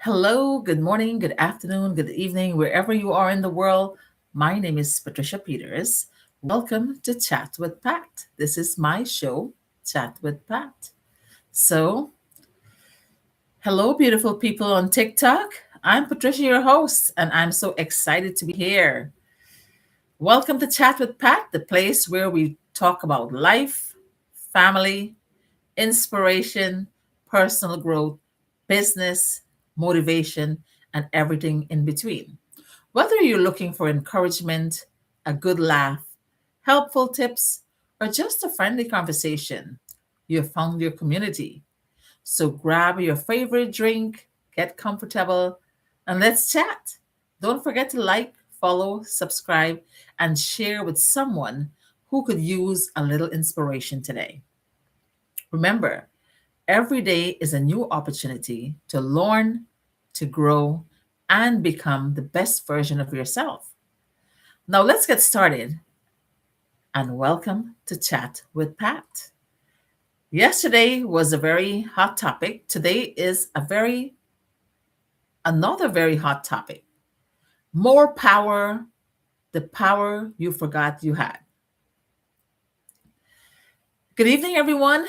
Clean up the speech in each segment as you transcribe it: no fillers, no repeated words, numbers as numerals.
Hello, good morning, good afternoon, good evening, wherever you are in the world. My name is Patricia Peters. Welcome to Chat with Pat. This is my show, Chat with Pat. So, hello, beautiful people on TikTok. I'm Patricia, your host, and I'm so excited to be here. Welcome to Chat with Pat, the place where we talk about life, family, inspiration, personal growth, business, motivation, and everything in between. Whether you're looking for encouragement, a good laugh, helpful tips, or just a friendly conversation, you have found your community. So grab your favorite drink, get comfortable, and let's chat. Don't forget to like, follow, subscribe, and share with someone who could use a little inspiration today. Remember, every day is a new opportunity to learn, to grow, and become the best version of yourself. Now, let's get started and welcome to Chat with Pat. Yesterday was a very hot topic. Today is another very hot topic. More power, the power you forgot you had. Good evening, everyone.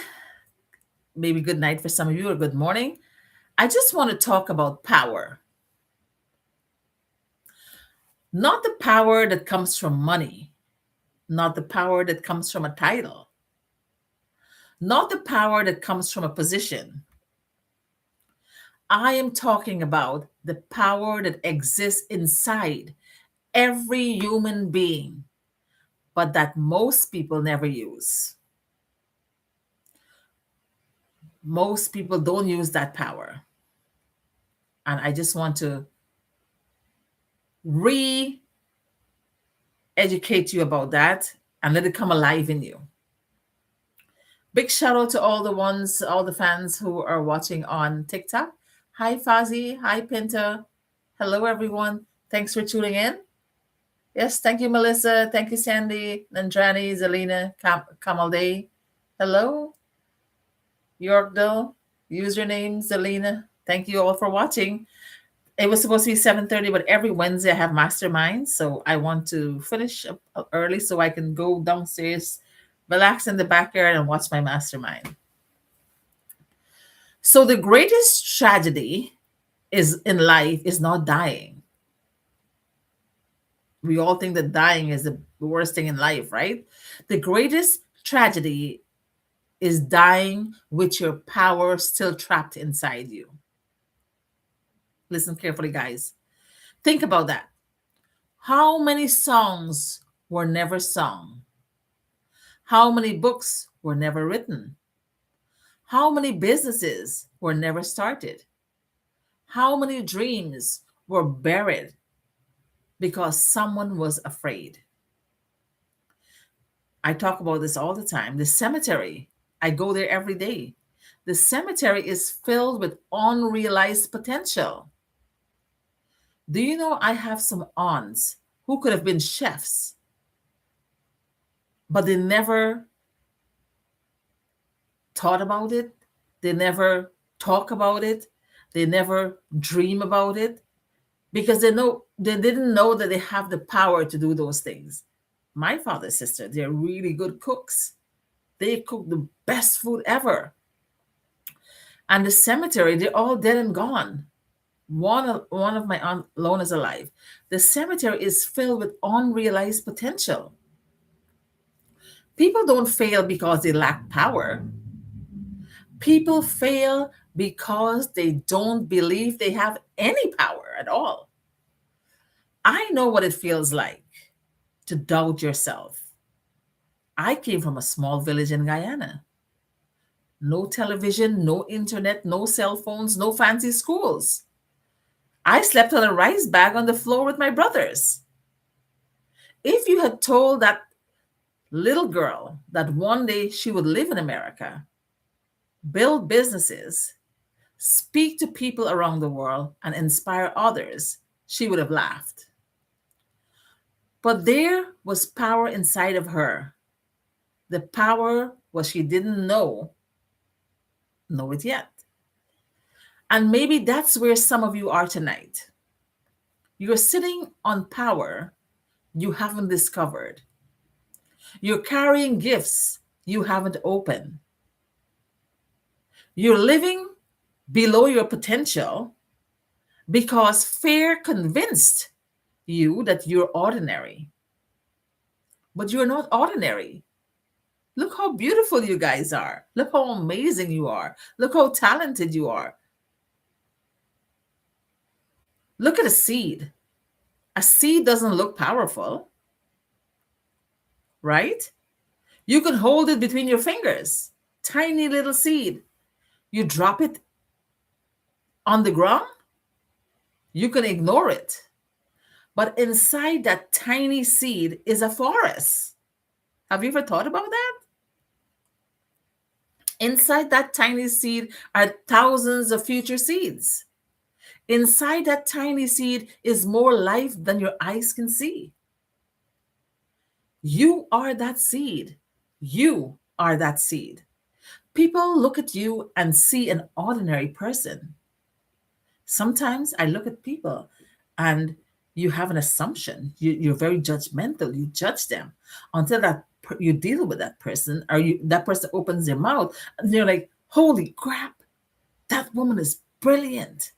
Maybe good night for some of you or good morning. I just want to talk about power. Not the power that comes from money, not the power that comes from a title, not the power that comes from a position. I am talking about the power that exists inside every human being, but that most people never use. Most people don't use that power. And I just want to re educate you about that and let it come alive in you. Big shout out to all the fans who are watching on TikTok. Hi, Fazi. Hi, Pinta. Hello, everyone. Thanks for tuning in. Yes, thank you, Melissa. Thank you, Sandy, Nandrani, Zelina, Kamal Day. Hello, Yorkdale. Username, Zelina. Thank you all for watching. It was supposed to be 7:30, but every Wednesday I have mastermind. So I want to finish up early so I can go downstairs, relax in the backyard, and watch my mastermind. So the greatest tragedy is in life is not dying. We all think that dying is the worst thing in life, right? The greatest tragedy is dying with your power still trapped inside you. Listen carefully, guys. Think about that. How many songs were never sung? How many books were never written? How many businesses were never started? How many dreams were buried because someone was afraid? I talk about this all the time. The cemetery, I go there every day. The cemetery is filled with unrealized potential. Do you know I have some aunts who could have been chefs, but they never thought about it? They never talk about it. They never dream about it because they didn't know that they have the power to do those things. My father's sister, they're really good cooks. They cook the best food ever. And the cemetery, they're all dead and gone. One of my aunt alone is alive. The cemetery is filled with unrealized potential. People don't fail because they lack power. People fail because they don't believe they have any power at all. I know what it feels like to doubt yourself. I came from a small village in Guyana. No television, no internet, no cell phones, no fancy schools. I slept on a rice bag on the floor with my brothers. If you had told that little girl that one day she would live in America, build businesses, speak to people around the world, and inspire others, she would have laughed. But there was power inside of her. The power was she didn't know it yet. And maybe that's where some of you are tonight. You're sitting on power you haven't discovered. You're carrying gifts you haven't opened. You're living below your potential because fear convinced you that you're ordinary. But you're not ordinary. Look how beautiful you guys are. Look how amazing you are. Look how talented you are. Look at a seed. A seed doesn't look powerful, right? You can hold it between your fingers. Tiny little seed. You drop it on the ground, you can ignore it. But inside that tiny seed is a forest. Have you ever thought about that? Inside that tiny seed are thousands of future seeds. Inside that tiny seed is more life than your eyes can see. You are that seed. You are that seed. People look at you and see an ordinary person. Sometimes I look at people and you have an assumption. You're very judgmental. You judge them until you deal with that person, or that person opens their mouth and you're like, holy crap, that woman is brilliant.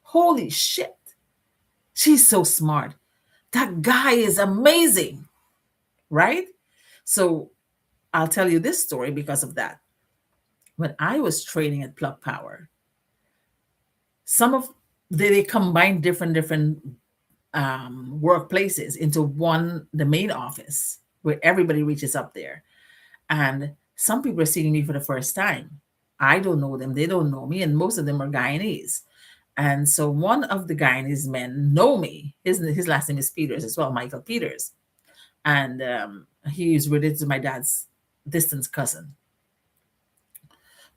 Holy shit, she's so smart. That guy is amazing, right? So I'll tell you this story because of that. When I was training at Plug Power, some of they combine different workplaces into one, the main office, where everybody reaches up there. And some people are seeing me for the first time. I don't know them, they don't know me, and most of them are Guyanese. And so one of the Guyanese men know me. His last name is Peters as well, Michael Peters. And he's related to my dad's distant cousin.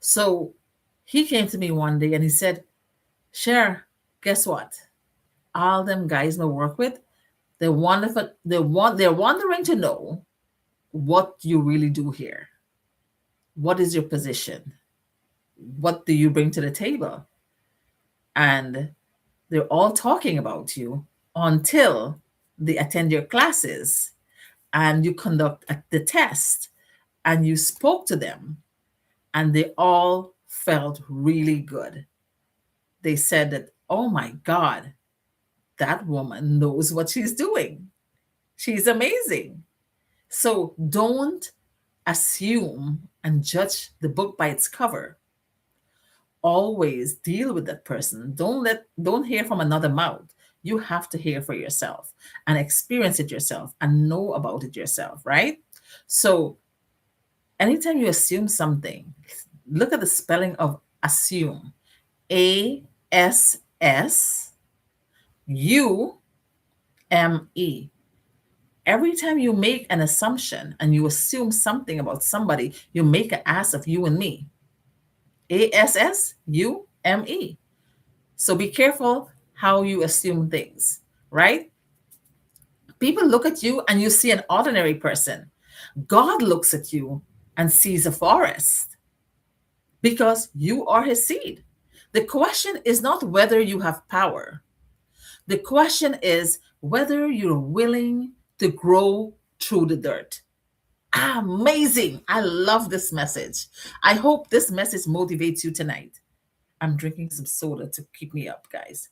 So he came to me one day and he said, Cher, guess what? All them guys I work with, they're wondering to know what you really do here. What is your position? What do you bring to the table? And they're all talking about you until they attend your classes and you conduct the test and you spoke to them and they all felt really good. They said that, oh my God, that woman knows what she's doing. She's amazing. So don't assume and judge the book by its cover. Always deal with that person. Don't hear from another mouth. You have to hear for yourself and experience it yourself and know about it yourself, right? So anytime you assume something, look at the spelling of assume. ASSUME. Every time you make an assumption and you assume something about somebody, you make an ass of you and me. ASSUME. So be careful how you assume things, right? People look at you and you see an ordinary person. God looks at you and sees a forest because you are his seed. The question is not whether you have power. The question is whether you're willing to grow through the dirt. Amazing. I love this message. I hope this message motivates you tonight. I'm drinking some soda to keep me up, guys.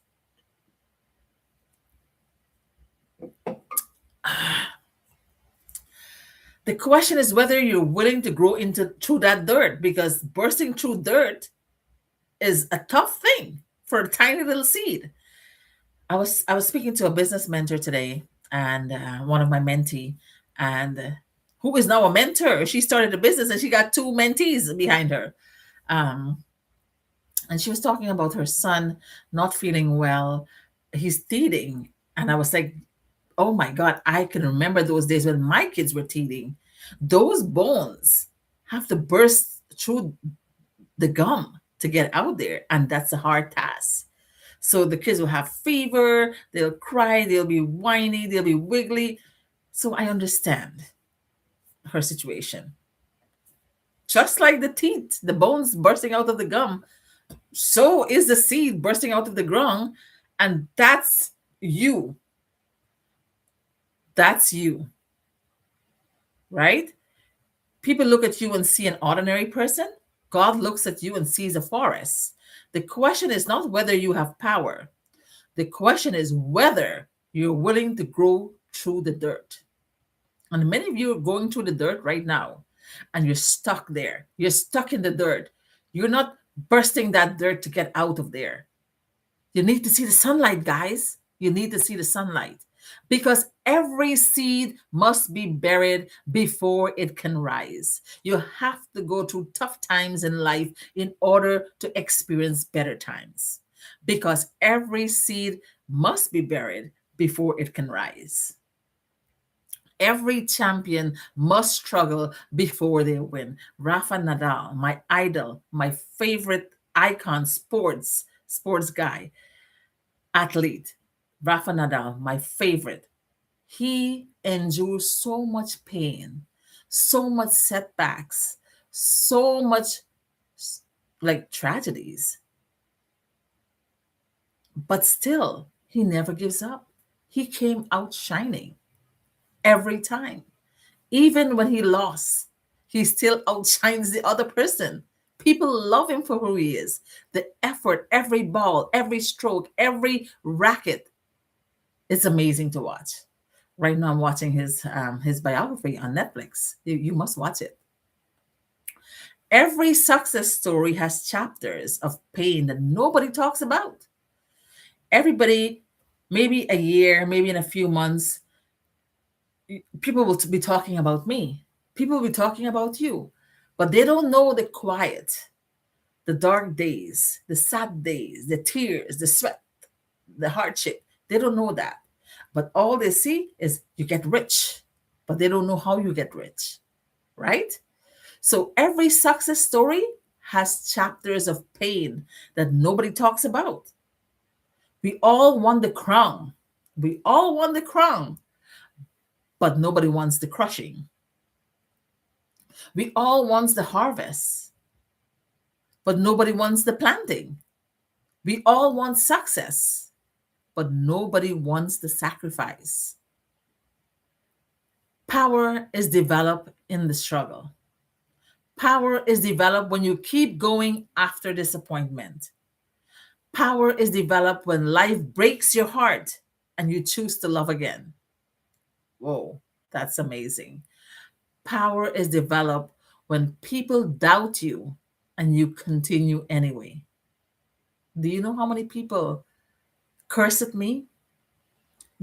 The question is whether you're willing to grow through that dirt, because bursting through dirt is a tough thing for a tiny little seed. I was speaking to a business mentor today, and one of my mentee, and who is now a mentor. She started a business and she got two mentees behind her. And she was talking about her son not feeling well. He's teething, and I was like, oh my God, I can remember those days when my kids were teething. Those bones have to burst through the gum to get out there, and that's a hard task. So the kids will have fever, they'll cry, they'll be whiny, they'll be wiggly. So I understand her situation. Just like the teeth, the bones bursting out of the gum, So is the seed bursting out of the ground, and that's you. That's you, right? People look at you and see an ordinary person. God looks at you and sees a forest. The question is not whether you have power. The question is whether you're willing to grow through the dirt. And many of you are going through the dirt right now, and you're stuck there. You're stuck in the dirt. You're not bursting that dirt to get out of there. You need to see the sunlight, guys. You need to see the sunlight because every seed must be buried before it can rise. You have to go through tough times in life in order to experience better times because every seed must be buried before it can rise. Every champion must struggle before they win. Rafa Nadal, my idol, my favorite icon, sports guy, athlete, Rafa Nadal, my favorite. He endures so much pain, so much setbacks, so much like tragedies, but still, he never gives up. He came out shining every time. Even when he lost, he still outshines the other person. People love him for who he is. The effort, every ball, every stroke, every racket, it's amazing to watch. Right now, I'm watching his biography on Netflix. You must watch it. Every success story has chapters of pain that nobody talks about. Everybody, maybe a year, maybe in a few months, people will be talking about me. People will be talking about you, but they don't know the quiet, the dark days, the sad days, the tears, the sweat, the hardship. They don't know that. But all they see is you get rich, but they don't know how you get rich, right? So every success story has chapters of pain that nobody talks about. We all want the crown. We all want the crown, but nobody wants the crushing. We all want the harvest, but nobody wants the planting. We all want success, but nobody wants the sacrifice. Power is developed in the struggle. Power is developed when you keep going after disappointment. Power is developed when life breaks your heart and you choose to love again. Whoa, that's amazing. Power is developed when people doubt you and you continue anyway. Do you know how many people curse at me?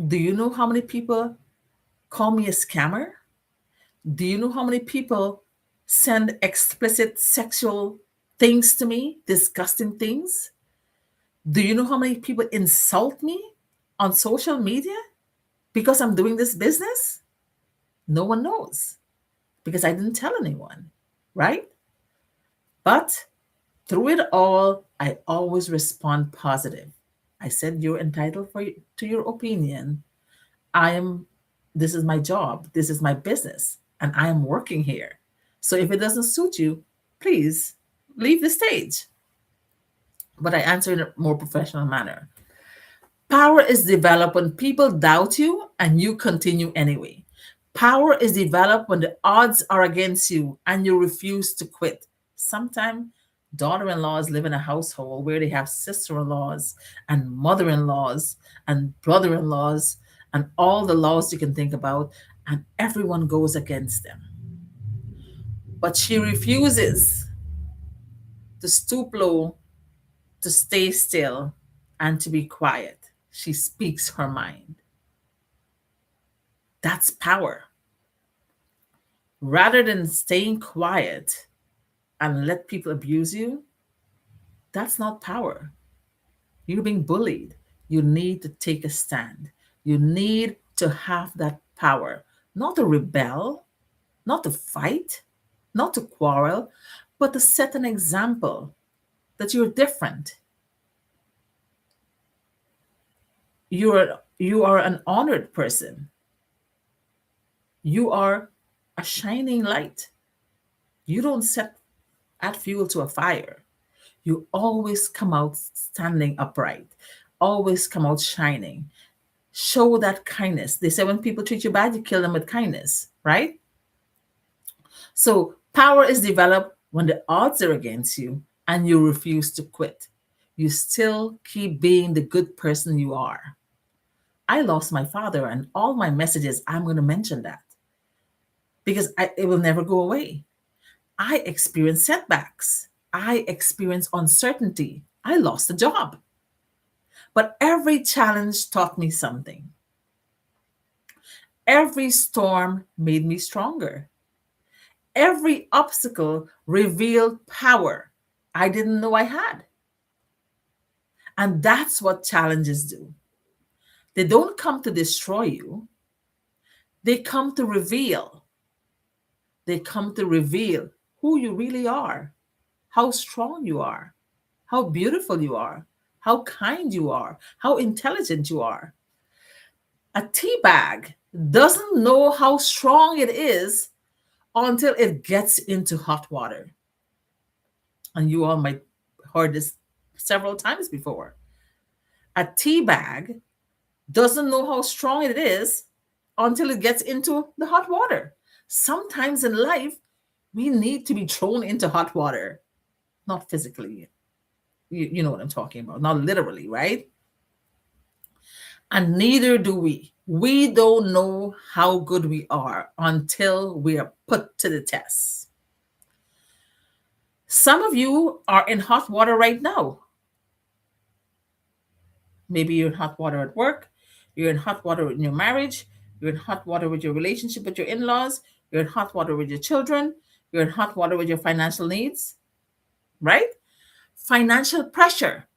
Do you know how many people call me a scammer? Do you know how many people send explicit sexual things to me, disgusting things? Do you know how many people insult me on social media because I'm doing this business? No one knows because I didn't tell anyone, right? But through it all, I always respond positive. I said, you're entitled to your opinion. I am, this is my job, this is my business, and I am working here. So if it doesn't suit you, please leave the stage. But I answer in a more professional manner. Power is developed when people doubt you and you continue anyway. Power is developed when the odds are against you and you refuse to quit. Sometimes daughter in laws live in a household where they have sister in laws and mother in laws and brother in laws and all the laws you can think about, and everyone goes against them. But she refuses to stoop low, to stay still, and to be quiet. She speaks her mind. That's power. Rather than staying quiet and let people abuse you, that's not power. You're being bullied. You need to take a stand. You need to have that power, not to rebel, not to fight, not to quarrel, but to set an example that you're different. You are an honored person. You are a shining light. You don't set add fuel to a fire. You always come out standing upright, always come out shining. Show that kindness. They say when people treat you bad, you kill them with kindness, right? So power is developed when the odds are against you and you refuse to quit. You still keep being the good person you are. I lost my father, and all my messages, I'm going to mention that because it will never go away. I experienced setbacks. I experienced uncertainty. I lost a job. But every challenge taught me something. Every storm made me stronger. Every obstacle revealed power I didn't know I had. And that's what challenges do. They don't come to destroy you, they come to reveal. They come to reveal who you really are, how strong you are, how beautiful you are, how kind you are, how intelligent you are. A tea bag doesn't know how strong it is until it gets into hot water. And you all might heard this several times before. A tea bag doesn't know how strong it is until it gets into the hot water. Sometimes in life, we need to be thrown into hot water, not physically. You know what I'm talking about, not literally, right? And neither do we. We don't know how good we are until we are put to the test. Some of you are in hot water right now. Maybe you're in hot water at work, you're in hot water in your marriage, you're in hot water with your relationship with your in laws, you're in hot water with your children, you're in hot water with your financial needs, right? Financial pressure.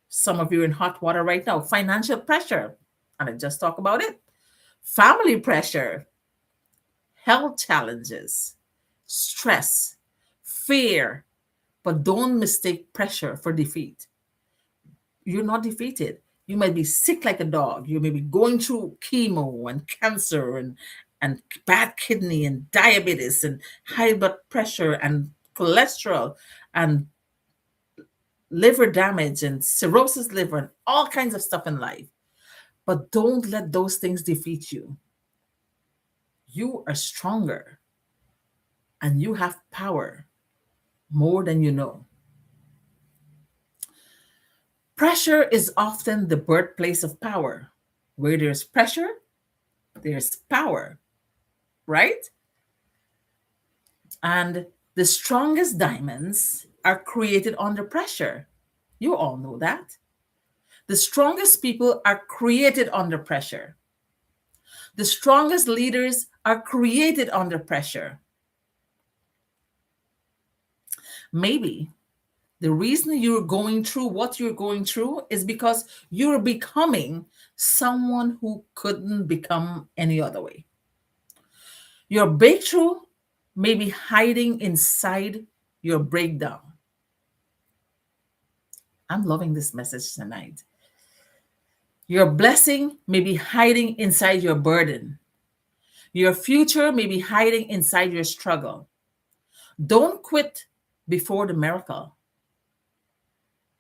Some of you are in hot water right now. Financial pressure. And I just talked about it. Family pressure, health challenges, stress, fear. But don't mistake pressure for defeat. You're not defeated. You might be sick like a dog. You may be going through chemo and cancer and bad kidney and diabetes and high blood pressure and cholesterol and liver damage and cirrhosis liver and all kinds of stuff in life. But don't let those things defeat you. You are stronger and you have power more than you know. Pressure is often the birthplace of power. Where there's pressure, there's power, right? And the strongest diamonds are created under pressure. You all know that. The strongest people are created under pressure. The strongest leaders are created under pressure. Maybe the reason you're going through what you're going through is because you're becoming someone who couldn't become any other way. Your breakthrough may be hiding inside your breakdown. I'm loving this message tonight. Your blessing may be hiding inside your burden. Your future may be hiding inside your struggle. Don't quit before the miracle.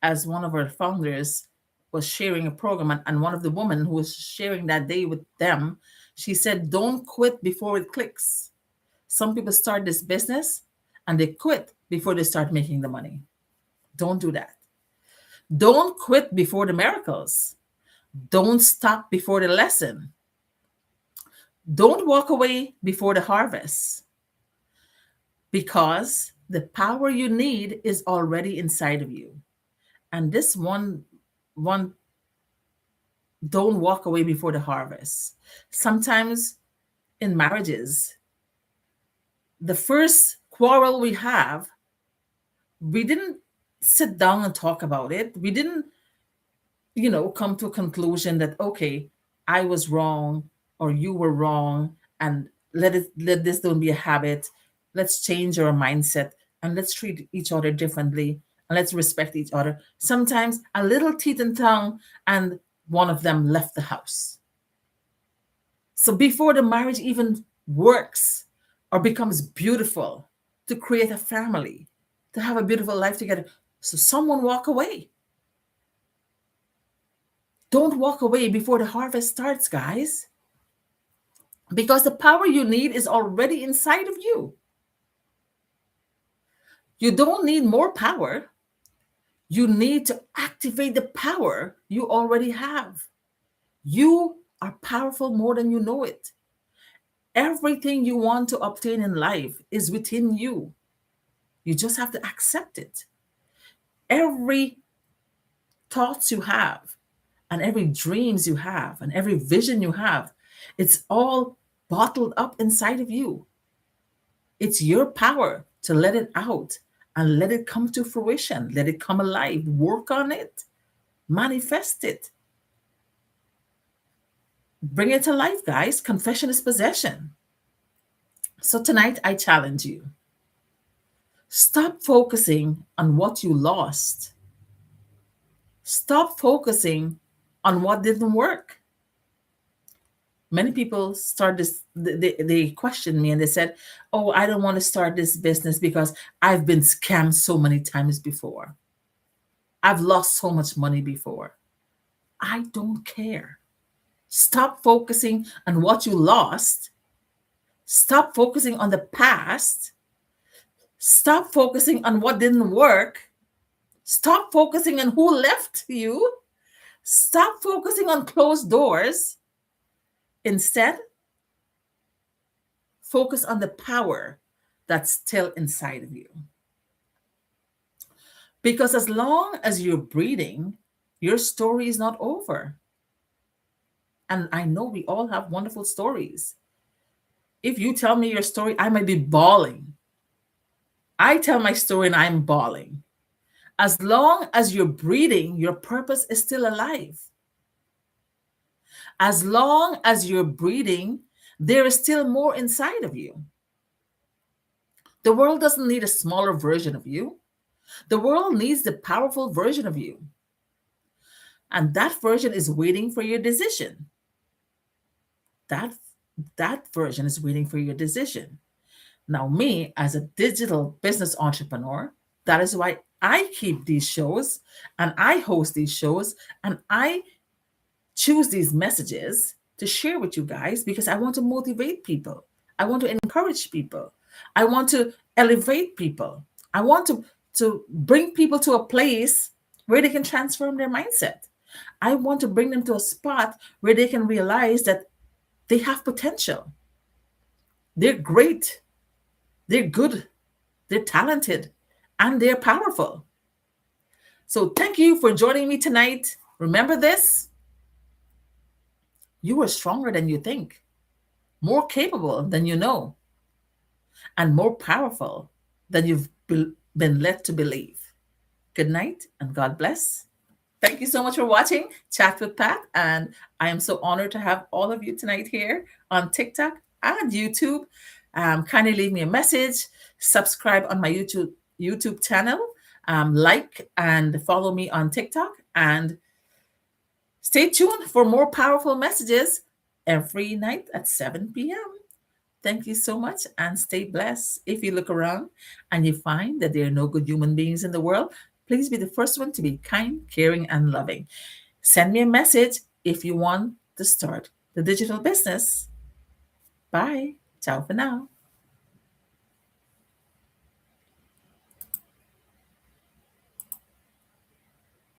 As one of our founders was sharing a program, and one of the women who was sharing that day with them, she said, don't quit before it clicks. Some people start this business and they quit before they start making the money. Don't do that. Don't quit before the miracles. Don't stop before the lesson. Don't walk away before the harvest, because the power you need is already inside of you. And this one don't walk away before the harvest. Sometimes in marriages, the first quarrel we have, we didn't sit down and talk about it. We didn't, come to a conclusion that, okay, I was wrong or you were wrong, and let this don't be a habit. Let's change our mindset and let's treat each other differently and let's respect each other. Sometimes a little teeth and tongue, and one of them left the house. So before the marriage even works or becomes beautiful, to create a family, to have a beautiful life together, So someone walk away. Don't walk away before the harvest starts, guys, because the power you need is already inside of you. You don't need more power. You need to activate the power you already have. You are powerful more than you know it. Everything you want to obtain in life is within you. You just have to accept it. Every thoughts you have, and every dreams you have, and every vision you have, it's all bottled up inside of you. It's your power to let it out and let it come to fruition. Let it come alive. Work on it. Manifest it. Bring it to life, guys. Confession is possession. So tonight, I challenge you. Stop focusing on what you lost. Stop focusing on what didn't work. Many people start this, they questioned me and they said, "Oh, I don't want to start this business because I've been scammed so many times before. I've lost so much money before." I don't care. Stop focusing on what you lost. Stop focusing on the past. Stop focusing on what didn't work. Stop focusing on who left you. Stop focusing on closed doors. Instead, focus on the power that's still inside of you. Because as long as you're breathing, your story is not over. And I know we all have wonderful stories. If you tell me your story, I might be bawling. I tell my story and I'm bawling. As long as you're breathing, your purpose is still alive. As long as you're breathing, there is still more inside of you. The world doesn't need a smaller version of you. The world needs the powerful version of you. And that version is waiting for your decision. That version is waiting for your decision. Now, me as a digital business entrepreneur, that is why I keep these shows and I host these shows and I choose these messages to share with you guys because I want to motivate people. I want to encourage people. I want to elevate people. I want to bring people to a place where they can transform their mindset. I want to bring them to a spot where they can realize that they have potential. They're great. They're good. They're talented. And they're powerful. So thank you for joining me tonight. Remember this: you are stronger than you think, more capable than you know, and more powerful than you've been led to believe. Good night and God bless. Thank you so much for watching Chat with Pat. And I am so honored to have all of you tonight here on TikTok and YouTube. Kindly leave me a message, subscribe on my YouTube channel, like and follow me on TikTok, and stay tuned for more powerful messages every night at 7 p.m. Thank you so much and stay blessed. If you look around and you find that there are no good human beings in the world, please be the first one to be kind, caring, and loving. Send me a message if you want to start the digital business. Bye. Ciao for now.